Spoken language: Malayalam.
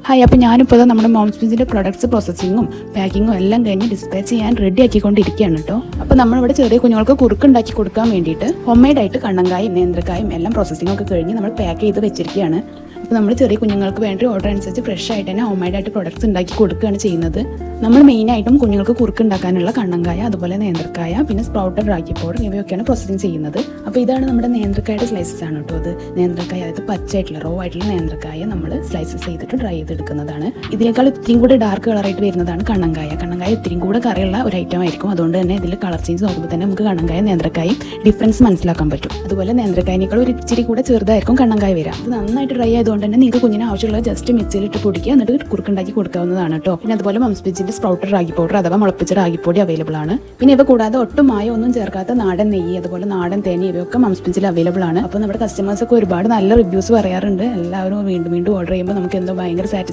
ഹായ്, അപ്പോൾ ഞാനിപ്പോൾ നമ്മുടെ മോംസ് ബീച്ചിൻ്റെ പ്രൊഡക്ട്സ് പ്രോസസ്സിങ്ങും പാക്കിങ്ങും എല്ലാം കഴിഞ്ഞ് ഡിസ്പാച്ച് ചെയ്യാൻ റെഡി ആക്കിക്കൊണ്ടിരിക്കുകയാണ് കേട്ടോ. അപ്പോൾ നമ്മളിവിടെ ചെറിയ കുഞ്ഞുങ്ങൾക്ക് കുറുക്കുണ്ടാക്കി കൊടുക്കാൻ വേണ്ടിയിട്ട് ഹോം മെയ്ഡായിട്ട് കണ്ണങ്കായും നേന്ത്രക്കായും എല്ലാം പ്രോസസ്സിംഗ് ഒക്കെ കഴിഞ്ഞ് നമ്മൾ പാക്ക് ചെയ്ത് വെച്ചിരിക്കുകയാണ്. അപ്പോൾ നമ്മൾ ചെറിയ കുഞ്ഞുങ്ങൾക്ക് വേണ്ടി ഓർഡർ അനുസരിച്ച് ഫ്രഷ് ആയിട്ട് തന്നെ ഹോം മെയ്ഡായിട്ട് പ്രൊഡക്ട്സ് ഉണ്ടാക്കി കൊടുക്കുകയാണ് ചെയ്യുന്നത്. നമ്മൾ മെയിനായിട്ടും കുഞ്ഞുങ്ങൾക്ക് കുറുക്കുണ്ടാക്കാനുള്ള കണ്ണങ്കായ, അതുപോലെ നേന്ത്രക്കായ, പിന്നെ സ്പ്രൗട്ടഡ് റാഗി പൗഡർ ഇവയൊക്കെയാണ് പ്രോസസ്സിങ് ചെയ്യുന്നത്. അപ്പോൾ ഇതാണ് നമ്മുടെ നേന്ത്രക്കായുടെ സ്ലൈസസ് ആണ് കേട്ടോ. അത് നേന്ത്രക്കായ, അതായത് പച്ചയായിട്ടുള്ള റോ ആയിട്ടുള്ള നേന്ത്രക്കായ നമ്മൾ സ്ലൈസസ് ചെയ്തിട്ട് ഡ്രൈ ചെയ്തെടുക്കുന്നതാണ്. ഇതിനേക്കാൾ ഇത്തിരിയും കൂടെ ഡാർക്ക് കളറായിട്ട് വരുന്നതാണ് കണ്ണങ്കായ. കണ്ണങ്കായ ഇത്തിരിയും കൂടെ കറിയുള്ള ഒരു ഐറ്റം ആയിരിക്കും. അതുകൊണ്ട് തന്നെ ഇതിൽ കളർ ചേഞ്ച് നോക്കുമ്പോൾ തന്നെ നമുക്ക് കണ്ണങ്കായ നേന്ത്രക്കായും ഡിഫറൻസ് മനസ്സിലാക്കാൻ പറ്റും. അതുപോലെ നേന്ത്രക്കായനേക്കാൾ ഒരു ഇച്ചിരി കൂടെ ചെറുതായിരിക്കും കണ്ണങ്കായ വരാം. അത് നന്നായിട്ട് ഡ്രൈ ആയതുകൊണ്ട് തന്നെ നിങ്ങൾക്ക് കുഞ്ഞിന് ആവശ്യമുള്ള ജസ്റ്റ് മിക്സിയിലിട്ട് പൊടിക്കുക, എന്നിട്ട് കുറുക്കുണ്ടാക്കി കൊടുക്കാവുന്നതാണ് കേട്ടോ. പിന്നെ അതുപോലെ മംസ് ബീച്ചിന്റെ സ്പ്രൗട്ടഡ് റാഗി പൗഡർ അഥവാ മുളപ്പിച്ച റാഗിപ്പൊടി അവൈലബിൾ ആണ്. പിന്നെ ഇവ കൂടാതെ ഒട്ടും മായ ഒന്നും ചേർക്കാത്ത നാടൻ നെയ്യ്, അതുപോലെ നാടൻ തേനി ഇവയൊക്കെ മംസ് ബീച്ചിൽ അവൈലബിൾ ആണ്. അപ്പോൾ നമ്മുടെ കസ്റ്റമേഴ്സ് ഒക്കെ ഒരുപാട് നല്ല റിവ്യൂസ് പറയാറുണ്ട്. എല്ലാവരും വീണ്ടും വീണ്ടും ഓർഡർ ചെയ്യുമ്പോൾ നമുക്ക് എന്തോ ഭയങ്കര